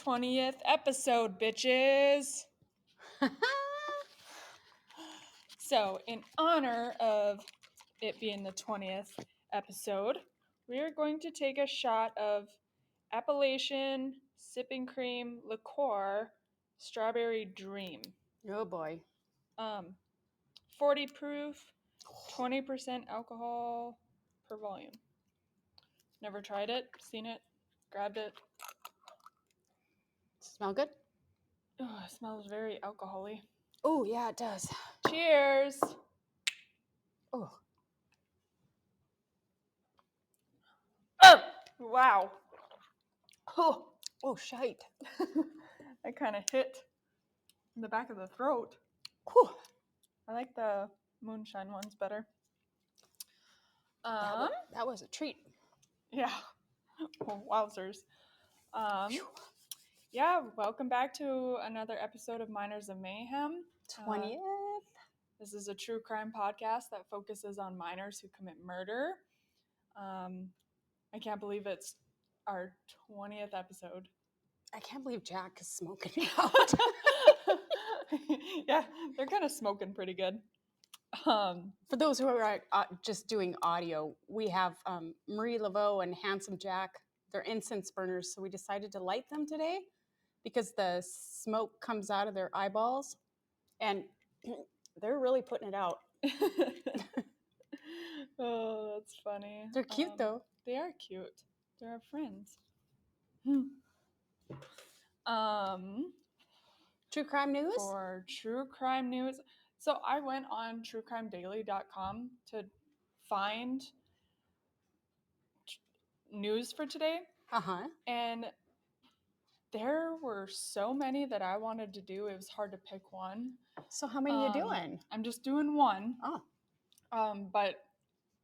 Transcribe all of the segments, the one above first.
20th episode, bitches. So, in honor of it being the 20th episode, we are going to take a shot of Appalachian Sipping Cream Liqueur Strawberry Dream. Oh boy. 40 proof, 20% alcohol per volume. Never tried it, seen it, grabbed it. Smell good? Oh, it smells very alcohol-y. Oh, yeah, it does. Cheers! Oh. Wow. Oh, shite. That kind of hit in the back of the throat. Whew. I like the moonshine ones better. That was a treat. Yeah. Oh, wowzers. Yeah, welcome back to another episode of Minors of Mayhem. 20th. This is a true crime podcast that focuses on minors who commit murder. I can't believe it's our 20th episode. I can't believe Jack is smoking out. Yeah, they're kind of smoking pretty good. For those who are just doing audio, we have Marie Laveau and Handsome Jack. They're incense burners, so we decided to light them today because the smoke comes out of their eyeballs, and they're really putting it out. Oh, that's funny. They're cute, though. They are cute. They're our friends. True crime news? For true crime news. So I went on truecrimedaily.com to find news for today. Uh-huh. And there were so many that I wanted to do. It was hard to pick one. So how many are you doing? I'm just doing one. Oh. But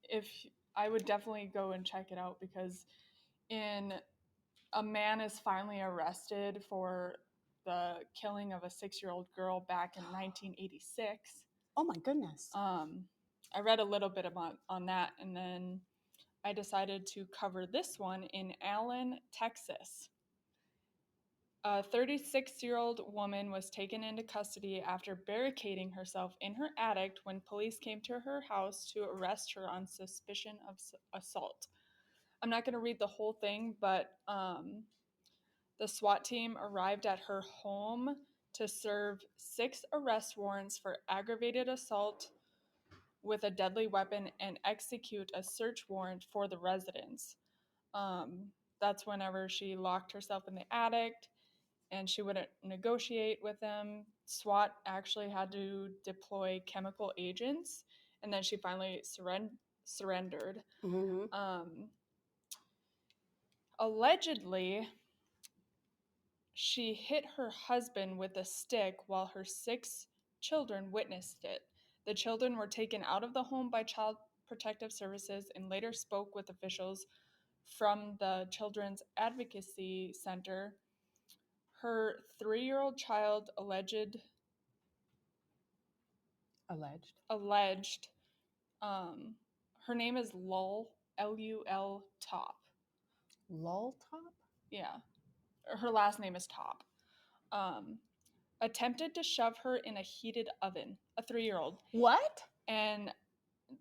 if I would definitely go and check it out because a man is finally arrested for the killing of a 6-year-old girl back in 1986. Oh my goodness. I read a little bit on that, and then I decided to cover this one in Allen, Texas. A 36-year-old woman was taken into custody after barricading herself in her attic when police came to her house to arrest her on suspicion of assault. I'm not going to read the whole thing, but the SWAT team arrived at her home to serve 6 arrest warrants for aggravated assault with a deadly weapon and execute a search warrant for the residence. That's whenever she locked herself in the attic and she wouldn't negotiate with them. SWAT actually had to deploy chemical agents, and then she finally surrendered. Mm-hmm. Allegedly, she hit her husband with a stick while her 6 children witnessed it. The children were taken out of the home by Child Protective Services and later spoke with officials from the Children's Advocacy Center. Her 3-year-old child alleged her name is Lul, L-U-L Top. Lul Top? Yeah. Her last name is Top. Attempted to shove her in a heated oven, a 3-year-old. What? And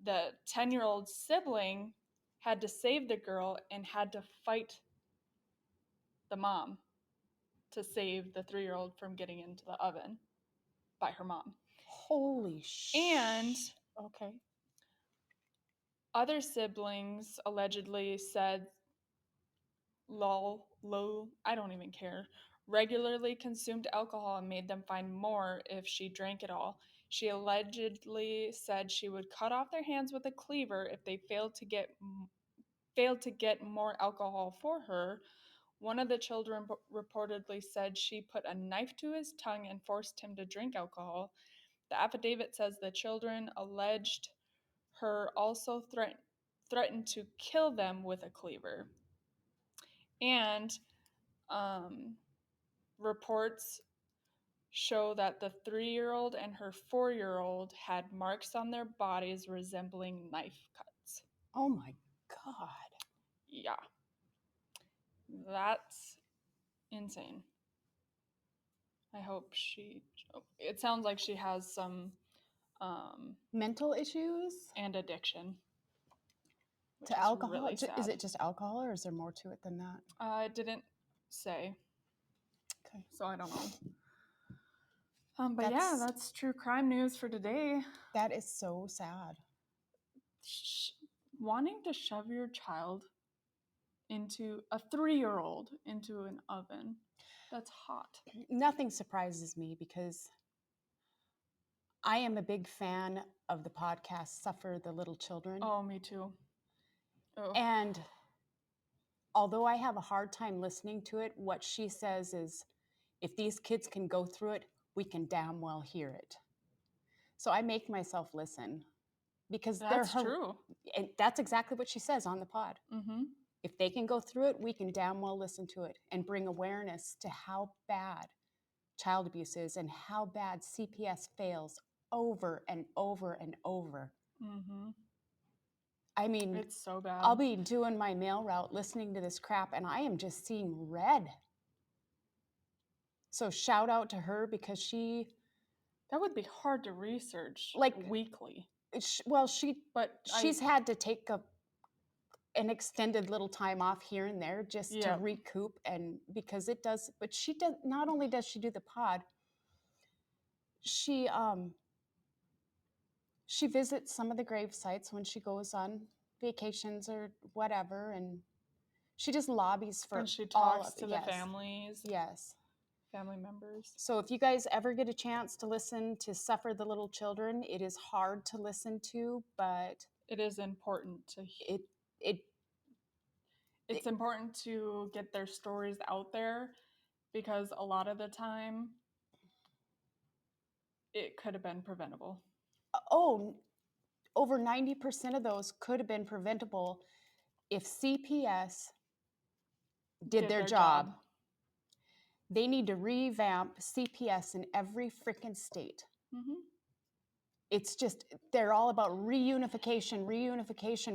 the 10-year-old sibling had to save the girl and had to fight the mom to save the 3-year-old from getting into the oven by her mom. Holy shit. And okay. Other siblings allegedly said Lul, I don't even care, regularly consumed alcohol and made them find more if she drank it all. She allegedly said she would cut off their hands with a cleaver if they failed to get more alcohol for her. One of the children reportedly said she put a knife to his tongue and forced him to drink alcohol. The affidavit says the children alleged her also threatened to kill them with a cleaver. And reports show that the 3-year-old and her 4-year-old had marks on their bodies resembling knife cuts. Oh my God. Yeah. That's insane. I hope it sounds like she has some Mental issues and addiction, which to is alcohol? really Is sad. it just alcohol, or is there more to it than that? It didn't say, Okay. so I don't know. But yeah, That's- that's true crime news for today. That is so sad. Wanting to shove your child into a 3-year-old into an oven, that's hot. Nothing surprises me because I am a big fan of the podcast Suffer the Little Children. Oh, me too. Oh. And although I have a hard time listening to it, what she says is, if these kids can go through it, we can damn well hear it. So I make myself listen because That's true. And that's exactly what she says on the pod. Mm-hmm. If they can go through it, we can damn well listen to it and bring awareness to how bad child abuse is and how bad CPS fails over and over and over. Mm-hmm. I mean, It's so bad. I'll be doing my mail route, listening to this crap, and I am just seeing red. So shout out to her because that would be hard to research weekly. She's had to take an extended little time off here and there just to recoup, and because it does, but she does, not only does she do the pod, she visits some of the grave sites when she goes on vacations or whatever, and she just lobbies for and she all talks of to the families. Yes. Family members. So if you guys ever get a chance to listen to Suffer the Little Children, it is hard to listen to, but it is important to it's important to get their stories out there, because a lot of the time it could have been preventable. Oh, over 90% of those could have been preventable if CPS did their job. They need to revamp CPS in every freaking state. Mm-hmm. It's just, they're all about reunification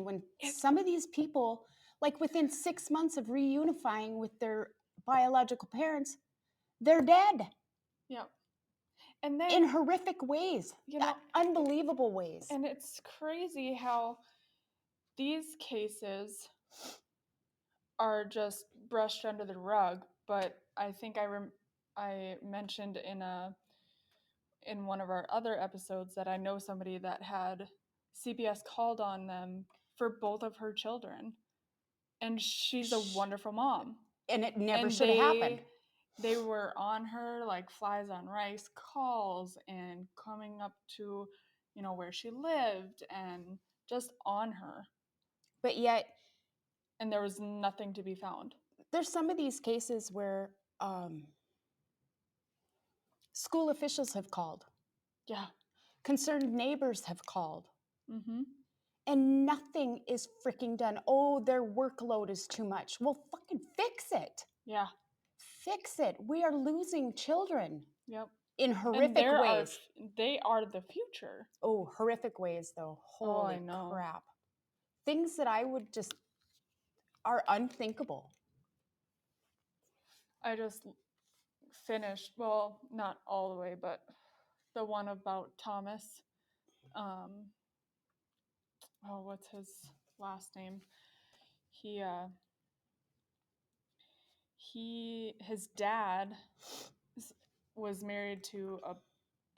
when some of these people, like within 6 months of reunifying with their biological parents, they're dead. Yep. And then in horrific ways, unbelievable ways. And it's crazy how these cases are just brushed under the rug. But I think I mentioned in one of our other episodes that I know somebody that had CPS called on them for both of her children, and she's a wonderful mom. And it never should have happened. They were on her like flies on rice calls and coming up to, where she lived and just on her. But yet, and there was nothing to be found. There's some of these cases where school officials have called. Yeah. Concerned neighbors have called. Mm-hmm. And nothing is freaking done. Oh, their workload is too much. Well, fucking fix it. Yeah. Fix it. We are losing children. Yep. In horrific ways. They are the future. Oh, horrific ways, though. Holy crap. Things that I would just are unthinkable. I just finished, well, not all the way, but the one about Thomas. What's his last name? His dad was married to a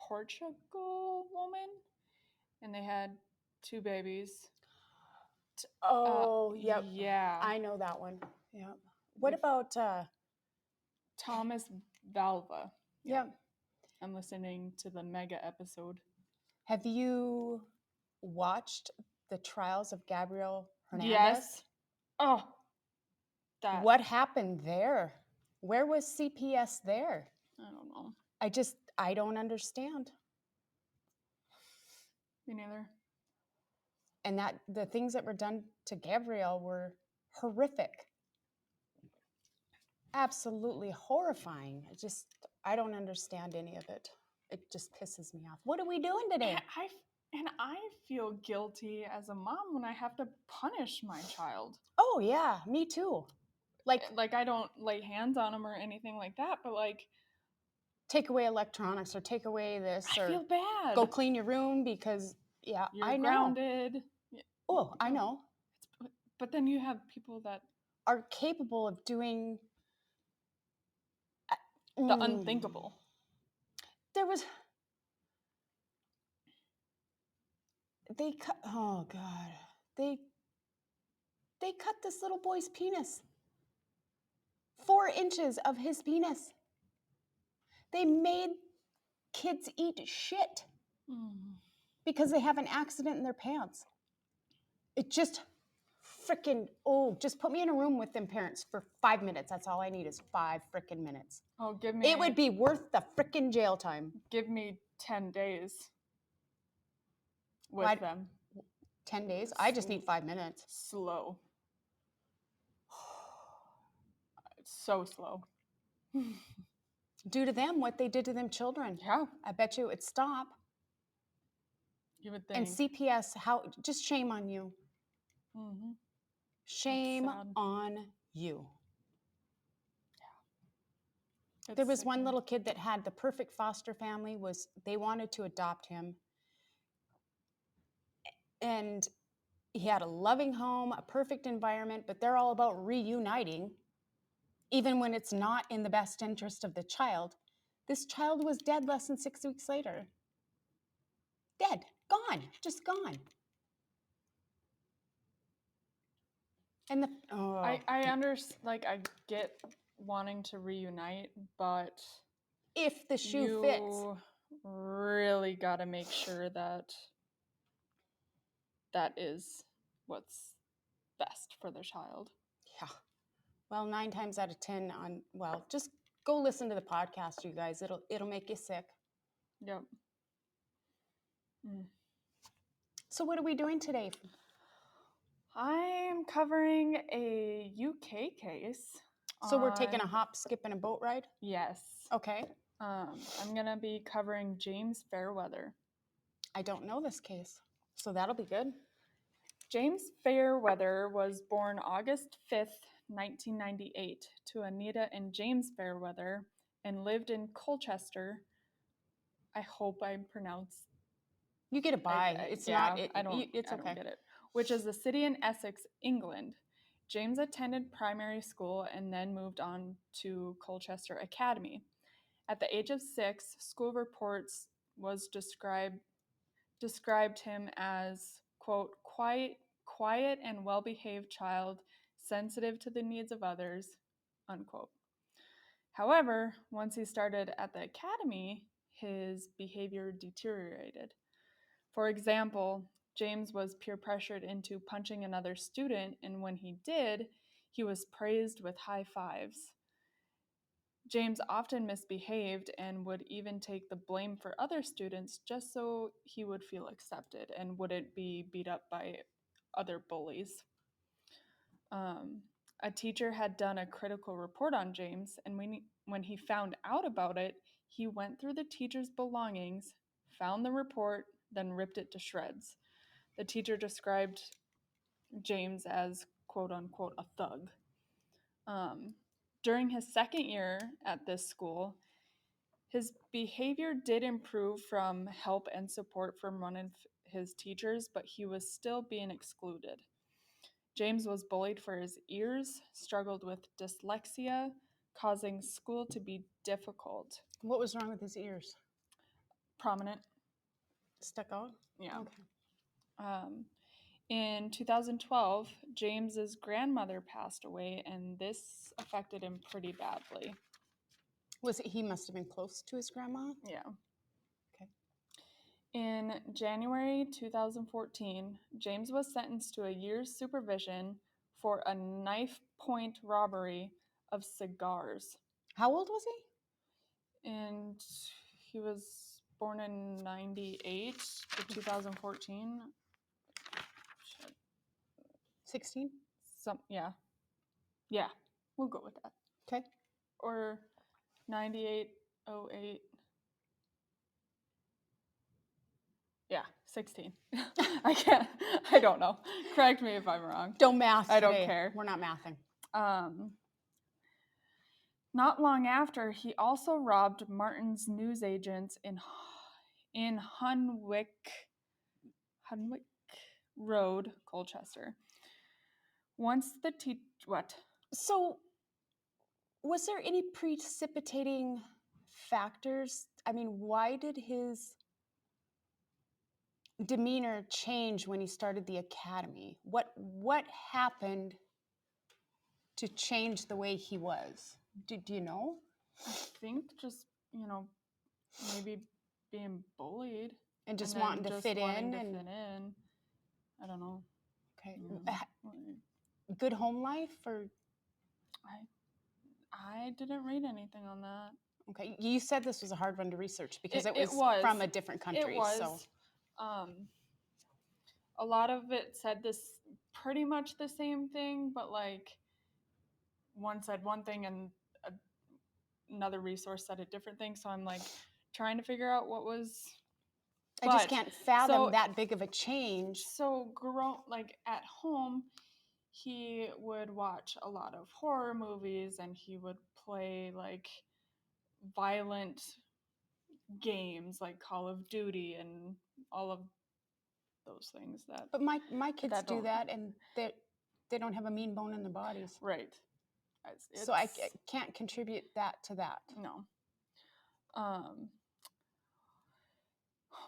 Portugal woman, and they had 2 babies. Oh, yep. Yeah. I know that one. Yep. What about Thomas Valva? Yeah. I'm listening to the mega episode. Have you watched the trials of Gabriel Hernandez? Yes. Oh. What happened there? Where was CPS there? I don't know. I don't understand. Me neither. And that the things that were done to Gabriel were horrific. Absolutely horrifying. I don't understand any of it. It just pisses me off. What are we doing today? And I feel guilty as a mom when I have to punish my child. Oh yeah, me too. Like I don't lay hands on him or anything like that, but like take away electronics or take away this I or feel bad. go clean your room because, yeah, You're I know. grounded. Oh, I know. But then you have people that are capable of doing the unthinkable. There was they cut. Oh God, they cut this little boy's penis. 4 inches of his penis. They made kids eat shit because they have an accident in their pants. It just freaking, just put me in a room with them parents for 5 minutes. That's all I need is 5 freaking minutes. Oh, give me. It would be worth the freaking jail time. Give me 10 days with them. 10 days? I just need 5 minutes. Slow. It's so slow. Do to them what they did to them children. Yeah. I bet you it'd stop. You would think. And CPS, just shame on you. Mm-hmm. Shame on you. Yeah. There was one little kid that had the perfect foster family. They wanted to adopt him. And he had a loving home, a perfect environment, but they're all about reuniting, even when it's not in the best interest of the child. This child was dead less than 6 weeks later. Dead, gone, just gone. And I understand, like, I get wanting to reunite, but if the shoe fits, you really got to make sure that is what's best for the child. Yeah. Well, 9 times out of 10 just go listen to the podcast, you guys. It'll make you sick. Yep. So what are we doing today? I'm covering a UK case. So we're taking a hop, skip, and a boat ride? Yes. Okay. I'm going to be covering James Fairweather. I don't know this case, so that'll be good. James Fairweather was born August 5th, 1998, to Anita and James Fairweather and lived in Colchester. I hope I pronounced. You get a bye. It's not. I don't get it. Which is a city in Essex, England. James attended primary school and then moved on to Colchester Academy. At the age of 6, school reports described him as, quote, quiet and well-behaved child, sensitive to the needs of others, unquote. However, once he started at the academy, his behavior deteriorated. For example, James was peer pressured into punching another student, and when he did, he was praised with high fives. James often misbehaved and would even take the blame for other students just so he would feel accepted and wouldn't be beat up by other bullies. A teacher had done a critical report on James, and when he found out about it, he went through the teacher's belongings, found the report, then ripped it to shreds. The teacher described James as, quote unquote, a thug. During his second year at this school, his behavior did improve from help and support from one of his teachers, but he was still being excluded. James was bullied for his ears, struggled with dyslexia, causing school to be difficult. What was wrong with his ears? Prominent. Stuck out? Yeah. Okay. In 2012, James's grandmother passed away, and this affected him pretty badly. He must have been close to his grandma? Yeah. Okay. In January 2014, James was sentenced to a year's supervision for a knife point robbery of cigars. How old was he? And he was born in 98 to 2014. 16? Yeah. Yeah, we'll go with that. Okay. Or 98, 08. Yeah, 16. I don't know. Correct me if I'm wrong. Don't math I don't today. care. We're not mathing. Not long after, he also robbed Martin's newsagents in Hunwick Road, Colchester. Once the what? So, was there any precipitating factors? I mean, why did his demeanor change when he started the academy? What happened to change the way he was? Do you know? I think just, maybe being bullied And just and wanting then to just fit wanting in to and fit in. I don't know. okay. Mm. Good home life or I didn't read anything on that. okay. You said this was a hard one to research because It it was was. from a different It country. was. So A lot of it said this pretty much the same thing, but like one said one thing and another resource said a different thing. So I'm like trying to figure out what was. I just can't fathom that big of a change. So like at home, he would watch a lot of horror movies and he would play like violent games like Call of Duty and all of those things that. But my kids that do don't- that, and they don't have a mean bone in their bodies. Right. So I can't contribute that to that. No.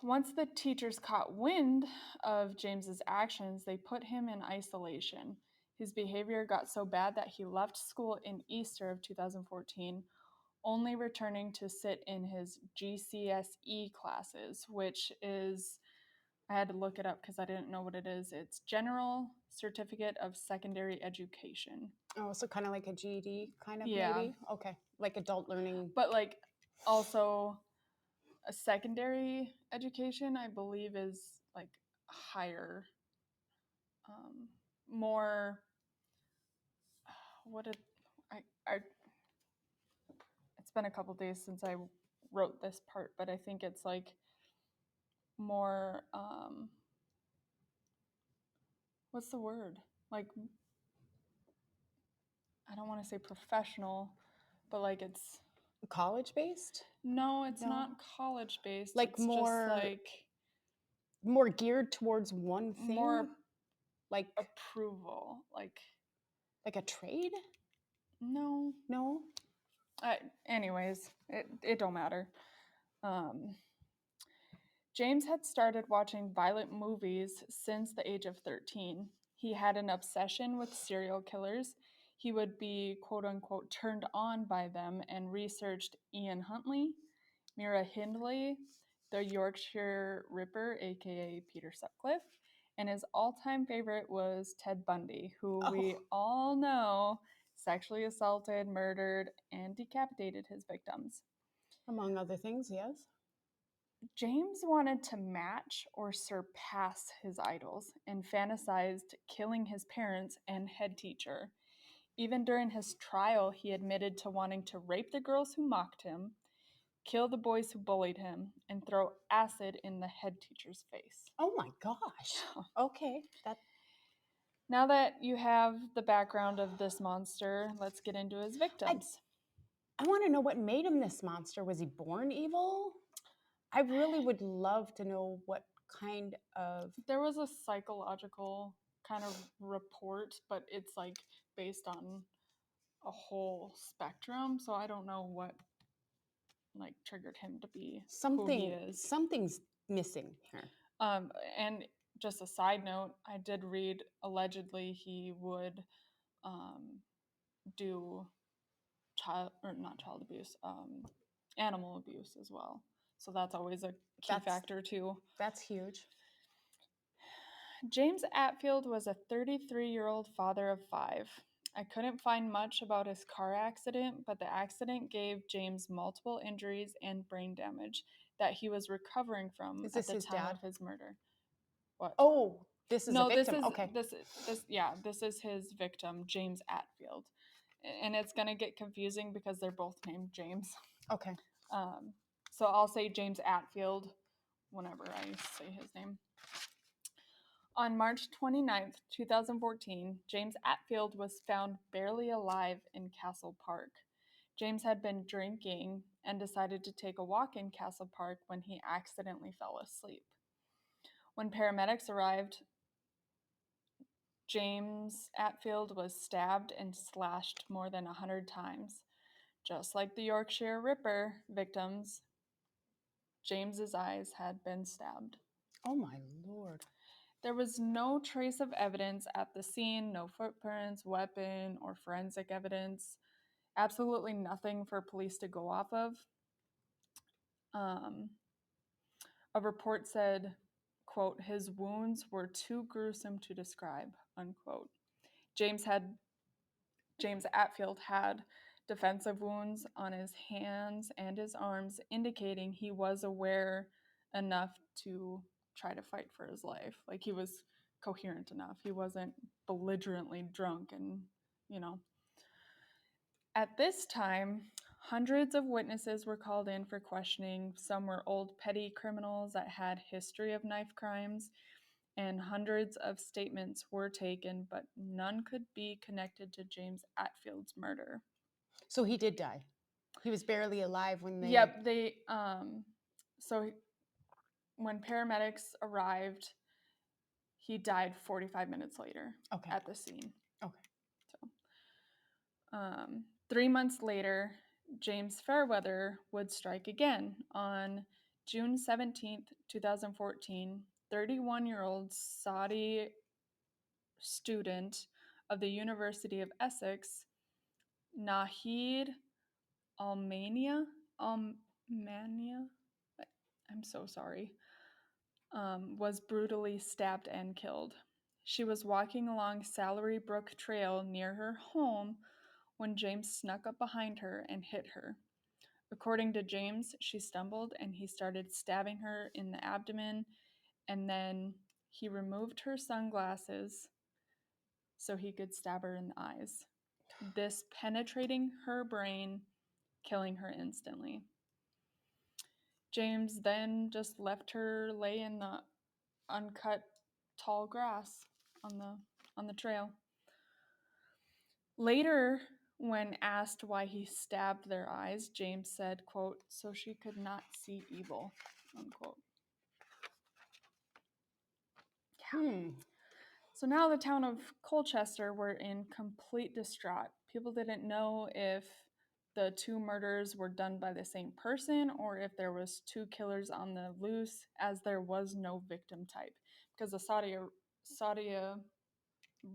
Once the teachers caught wind of James's actions, they put him in isolation. His behavior got so bad that he left school in Easter of 2014, only returning to sit in his GCSE classes, which is, I had to look it up because I didn't know what it is. It's General Certificate of Secondary Education. Oh, so kind of like a GED, kind of Yeah. maybe? Okay, like adult learning. But like also a secondary education, I believe, is like higher, more. What did I? It's been a couple days since I wrote this part, but I think it's like more. What's the word? Like, I don't want to say professional, but like it's College based? no, it's No. not college based. Like it's more just like more geared towards one thing? more like approval, like a trade? no. No. Anyways, it don't matter. James had started watching violent movies since the age of 13. He had an obsession with serial killers. He would be quote unquote turned on by them and researched Ian Huntley, Mira Hindley, the Yorkshire Ripper, aka Peter Sutcliffe, and his all-time favorite was Ted Bundy, who we all know sexually assaulted, murdered, and decapitated his victims. Among other things, yes. James wanted to match or surpass his idols and fantasized killing his parents and head teacher. Even during his trial, he admitted to wanting to rape the girls who mocked him, kill the boys who bullied him, and throw acid in the head teacher's face. Oh my gosh. Okay. Now that you have the background of this monster, let's get into his victims. I want to know what made him this monster. Was he born evil? I really would love to know what kind of. There was a psychological kind of report, but it's like based on a whole spectrum, so I don't know what like triggered him to be who he is. Something's missing here. And just a side note, I did read allegedly he would do not child abuse, animal abuse as well. So that's always a key factor too. That's huge. James Atfield was a 33-year-old father of 5. I couldn't find much about his car accident, but the accident gave James multiple injuries and brain damage that he was recovering from at the time of his murder. What? Oh, this is a victim. This is his victim, James Atfield. And it's going to get confusing because they're both named James. Okay. So I'll say James Atfield whenever I say his name. On March 29th, 2014, James Atfield was found barely alive in Castle Park. James had been drinking and decided to take a walk in Castle Park when he accidentally fell asleep. When paramedics arrived, James Atfield was stabbed and slashed more than 100 times. Just like the Yorkshire Ripper victims, James's eyes had been stabbed. Oh my Lord. There was no trace of evidence at the scene, no footprints, weapon, or forensic evidence. Absolutely nothing for police to go off of. A report said, quote, his wounds were too gruesome to describe, unquote. James Atfield had defensive wounds on his hands and his arms, indicating he was aware enough to try to fight for his life. Like, he was coherent enough. He wasn't belligerently drunk and, you know. At this time, hundreds of witnesses were called in for questioning. Some were old petty criminals that had history of knife crimes, and hundreds of statements were taken, but none could be connected to James Atfield's murder. So he did die. He was barely alive when they. Yep, so when paramedics arrived, he died 45 minutes later Okay. at the scene. Okay. So, 3 months later, James Fairweather would strike again. On June 17th, 2014, 31-year-old Saudi student of the University of Essex, Nahid Almania, I'm so sorry, was brutally stabbed and killed. She was walking along Salary Brook Trail near her home when James snuck up behind her and hit her. According to James, she stumbled and he started stabbing her in the abdomen, and then he removed her sunglasses so he could stab her in the eyes, this penetrating her brain, killing her instantly. James then just left her lay in the uncut tall grass on the trail. Later, when asked why he stabbed their eyes, James said, quote, so she could not see evil, unquote. Hmm. So now the town of Colchester were in complete distraught. People didn't know if the two murders were done by the same person or if there was two killers on the loose, as there was no victim type, because the Saudi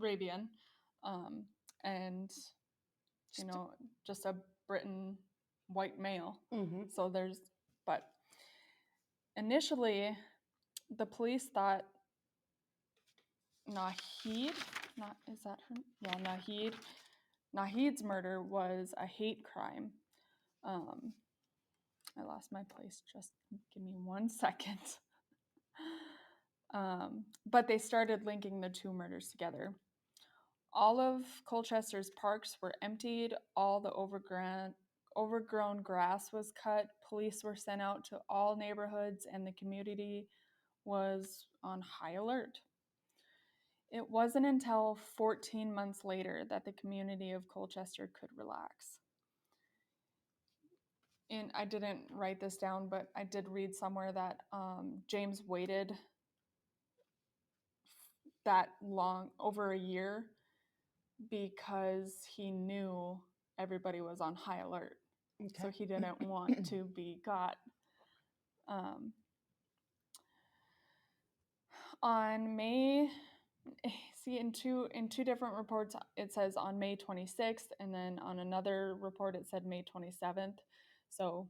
Arabian and just a Briton white male. Mm-hmm. So but initially the police thought Nahid, not is that her? Yeah, Nahid's murder was a hate crime. I lost my place. Just give me 1 second. But they started linking the two murders together. All of Colchester's parks were emptied. All the overgrown grass was cut. Police were sent out to all neighborhoods, and the community was on high alert. It wasn't until 14 months later that the community of Colchester could relax. And I didn't write this down, but I did read somewhere that James waited that long, over a year, because he knew everybody was on high alert. Okay. So he didn't want to be got. On May, in two different reports, it says on May 26th, and then on another report it said May 27th. So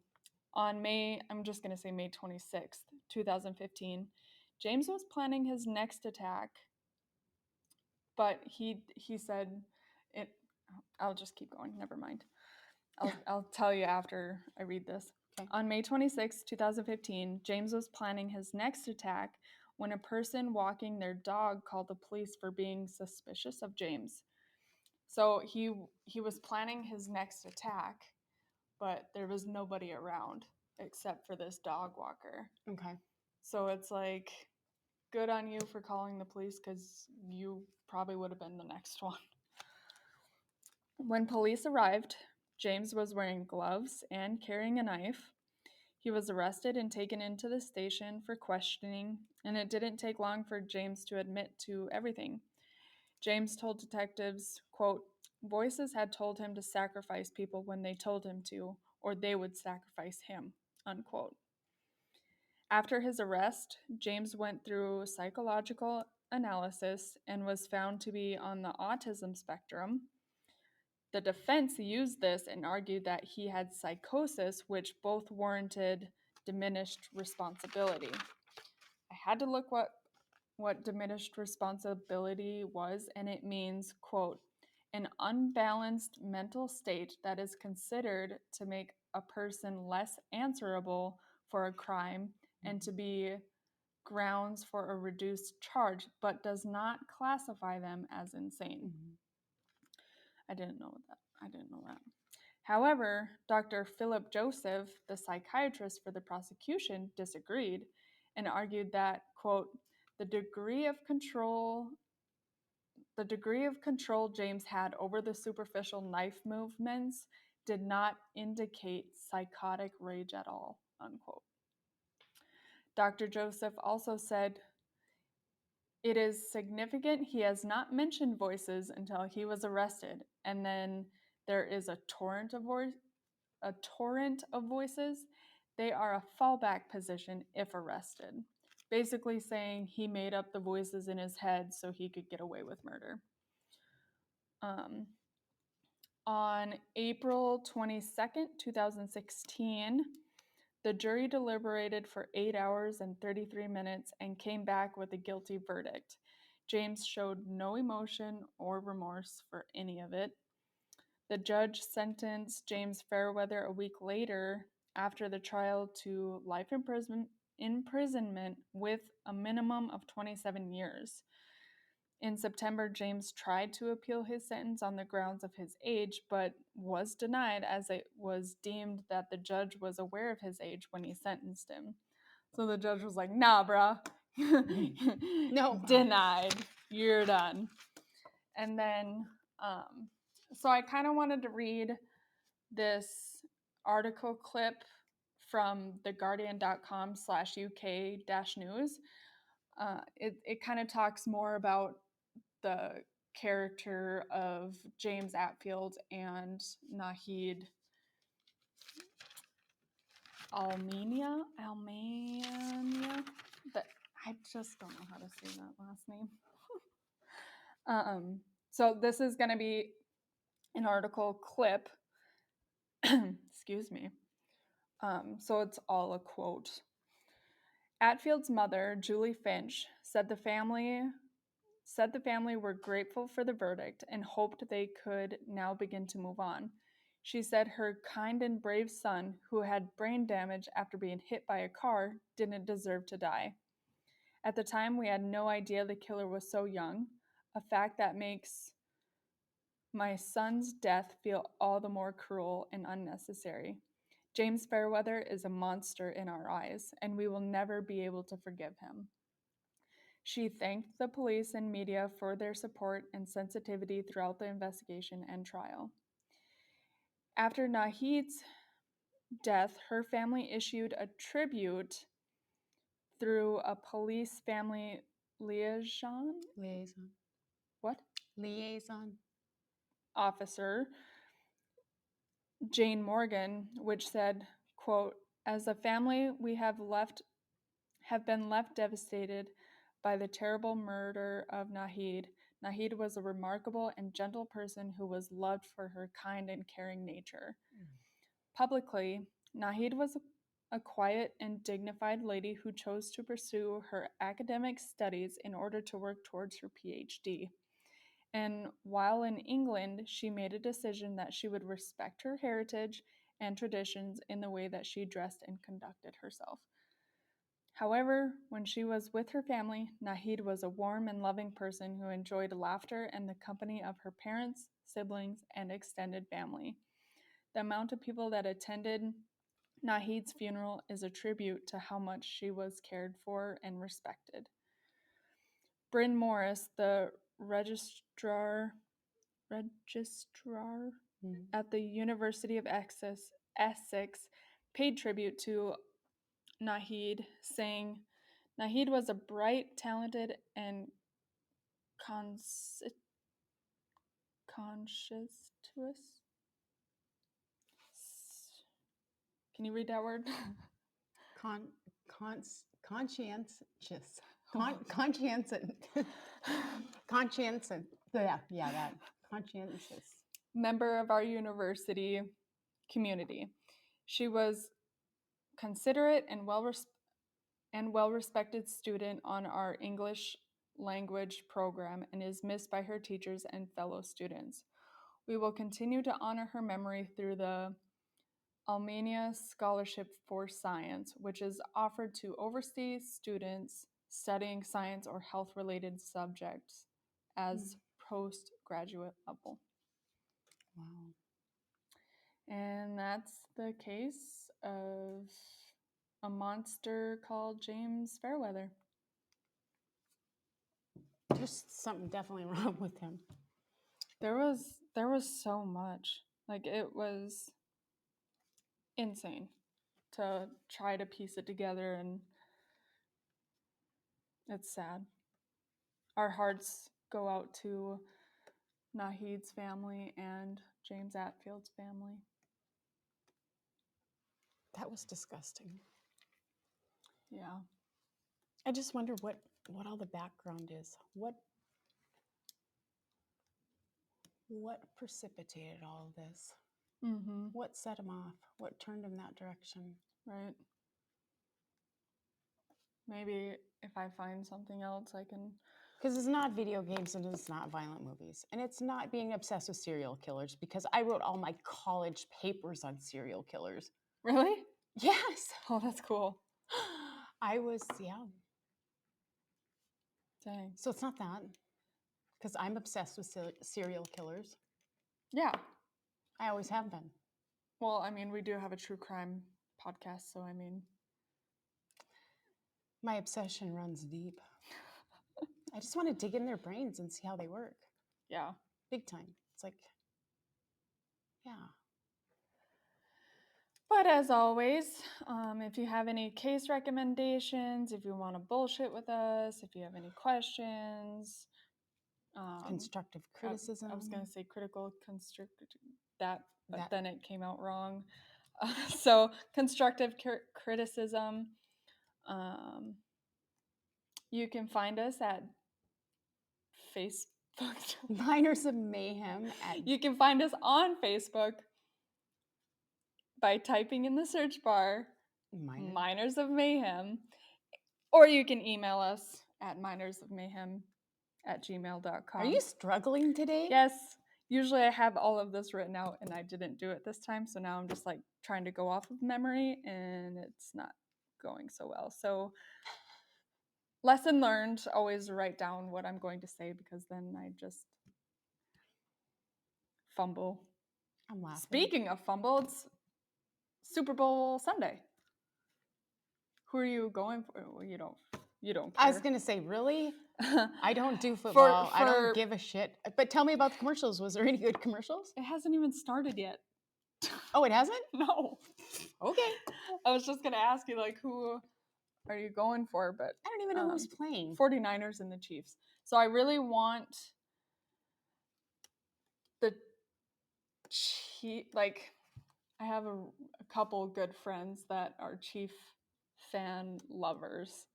on I'm just going to say May 26th, 2015, James was planning his next attack, but he said it. I'll just keep going. Never mind. I'll tell you after I read this. Okay. On May 26, 2015, James was planning his next attack when a person walking their dog called the police for being suspicious of James. So he was planning his next attack, but there was nobody around except for this dog walker. Okay. So it's like, good on you for calling the police, because you probably would have been the next one. When police arrived, James was wearing gloves and carrying a knife. He was arrested and taken into the station for questioning, and it didn't take long for James to admit to everything. James told detectives, quote, voices had told him to sacrifice people when they told him to, or they would sacrifice him, unquote. After his arrest, James went through psychological analysis and was found to be on the autism spectrum. The defense used this and argued that he had psychosis, which both warranted diminished responsibility. I had to look what diminished responsibility was, and it means, quote, an unbalanced mental state that is considered to make a person less answerable for a crime and to be grounds for a reduced charge, but does not classify them as insane. I didn't know that. However, Dr. Philip Joseph, the psychiatrist for the prosecution, disagreed and argued that, quote, the degree of control James had over the superficial knife movements did not indicate psychotic rage at all, unquote. Dr. Joseph also said, it is significant he has not mentioned voices until he was arrested, and then there is a torrent of voices. They are a fallback position if arrested. Basically saying he made up the voices in his head so he could get away with murder. On April 22nd, 2016, the jury deliberated for 8 hours and 33 minutes and came back with a guilty verdict. James showed no emotion or remorse for any of it. The judge sentenced James Fairweather a week later after the trial to life imprisonment with a minimum of 27 years. In September, James tried to appeal his sentence on the grounds of his age, but was denied as it was deemed that the judge was aware of his age when he sentenced him. So the judge was like, nah, bruh. No. Denied. You're done. And then, so I kind of wanted to read this article clip from theguardian.com/UK-news. It kind of talks more about the character of James Atfield and Nahid Almania. But I just don't know how to say that last name. So this is going to be an article clip. Excuse me. So it's all a quote. Atfield's mother, Julie Finch, said the family were grateful for the verdict and hoped they could now begin to move on. She said her kind and brave son, who had brain damage after being hit by a car, didn't deserve to die. At the time, we had no idea the killer was so young, a fact that makes my son's death feel all the more cruel and unnecessary. James Fairweather is a monster in our eyes, and we will never be able to forgive him. She thanked the police and media for their support and sensitivity throughout the investigation and trial. After Nahid's death, her family issued a tribute through a police family liaison officer, Jane Morgan, which said, quote, as a family, we have been left devastated by the terrible murder of Nahid. Nahid was a remarkable and gentle person who was loved for her kind and caring nature. Publicly, Nahid was a quiet and dignified lady who chose to pursue her academic studies in order to work towards her PhD. And while in England, she made a decision that she would respect her heritage and traditions in the way that she dressed and conducted herself. However, when she was with her family, Nahid was a warm and loving person who enjoyed laughter and the company of her parents, siblings, and extended family. The amount of people that attended Nahid's funeral is a tribute to how much she was cared for and respected. Bryn Morris, the registrar at the University of Essex paid tribute to Nahid, saying, Nahid was a bright, talented, and conscientious. Can you read that word? Conscientious. Conscientious. Conscientious. Yeah, that. Conscientious. Member of our university community. She was considerate and well-respected student on our English language program and is missed by her teachers and fellow students. We will continue to honor her memory through the Almania Scholarship for Science, which is offered to overseas students studying science or health-related subjects as postgraduate level. Wow. And that's the case of a monster called James Fairweather. There's something definitely wrong with him. There was so much. Like, it was insane to try to piece it together, and it's sad. Our hearts go out to Nahid's family and James Atfield's family. That was disgusting. Yeah. I just wonder what all the background is. What precipitated all of this? Mm-hmm. What set him off? What turned him that direction? Right. Maybe if I find something else, I can. Because it's not video games and it's not violent movies. And it's not being obsessed with serial killers, because I wrote all my college papers on serial killers. Really? Yes. Oh, that's cool. I was, yeah. Dang. So it's not that. Because I'm obsessed with serial killers. Yeah. I always have been. Well, I mean, we do have a true crime podcast, so I mean. My obsession runs deep. I just want to dig in their brains and see how they work. Yeah. Big time. It's like, yeah. But as always, if you have any case recommendations, if you want to bullshit with us, if you have any questions, Constructive criticism. I was going to say critical constructive but then it came out wrong. So constructive criticism. You can find us at Facebook. Miners of Mayhem. You can find us on Facebook by typing in the search bar Miners of Mayhem, or you can email us at minersofmayhem@gmail.com. Are you struggling today? Yes. Usually I have all of this written out and I didn't do it this time, so now I'm just like trying to go off of memory and it's not going so well. So lesson learned, always write down what I'm going to say, because then I just fumble. I'm laughing. Speaking of fumble, it's Super Bowl Sunday. Who are you going for? Well, you don't care. I was going to say, really? I don't do football. I don't give a shit. But tell me about the commercials. Was there any good commercials? It hasn't even started yet. Oh, it hasn't? No. Okay. I was just going to ask you, like, who are you going for? But I don't even know who's playing. 49ers and the Chiefs. So I really want the Chiefs. Like, I have a couple good friends that are Chief fan lovers.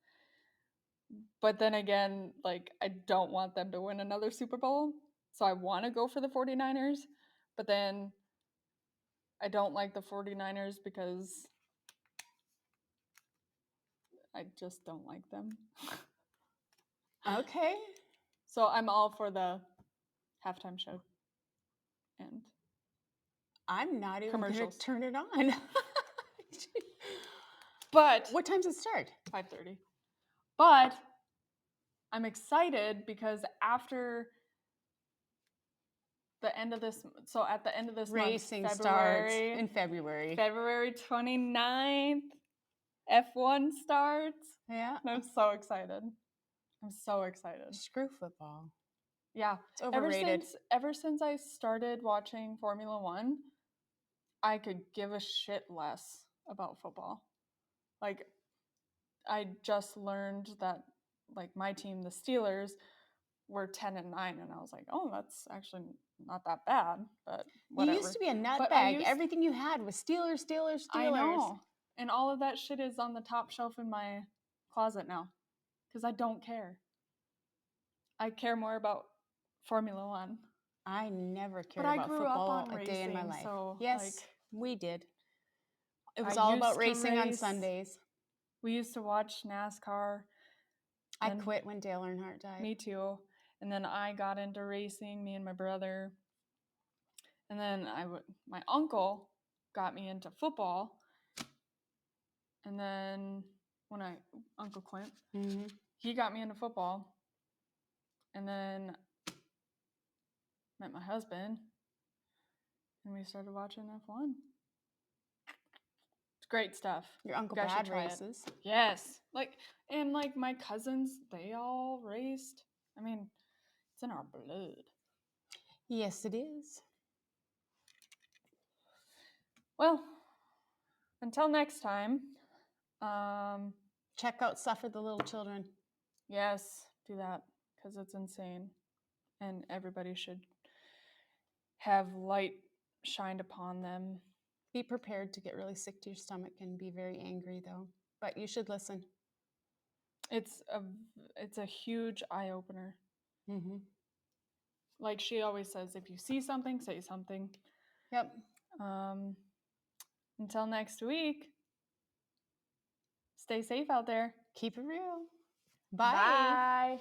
But then again, like, I don't want them to win another Super Bowl. So I want to go for the 49ers. But then I don't like the 49ers because I just don't like them. Okay. So I'm all for the halftime show. And I'm not even going to turn it on. But what time does it start? 5:30. But I'm excited because after the end of this, so at the end of this racing month, starts in February. February 29th, F1 starts. Yeah. And I'm so excited. I'm so excited. Screw football. Yeah. It's overrated. Ever since I started watching Formula 1, I could give a shit less about football. Like I just learned that like my team, the Steelers, were 10-9, and I was like, "Oh, that's actually not that bad," but You used whatever. to be a But I nutbag. used Everything you had was Steelers, Steelers, Steelers. I know. And all of that shit is on the top shelf in my closet now cuz I don't care. I care more about Formula 1. I never cared But I about grew up football on a day in my racing, life. so Yes, like we did. It I was all about used to racing on race. Sundays. We used to watch NASCAR. I Then quit when Dale Earnhardt died. me too. And then I got into racing, me and my brother. And then my uncle got me into football. And then when Uncle Clint, he got me into football. And then met my husband, and we started watching F1. It's great stuff. Your Uncle You guys should Brad try it. races. Yes. And my cousins, they all raced. I mean, it's in our blood. Yes, it is. Well, until next time, check out Suffer the Little Children. Yes, do that because it's insane. And everybody should have light shined upon them. Be prepared to get really sick to your stomach and be very angry, though. But you should listen. It's a huge eye opener. Mm-hmm. Like she always says, if you see something, say something. Yep. Until next week, stay safe out there. Keep it real. Bye. Bye.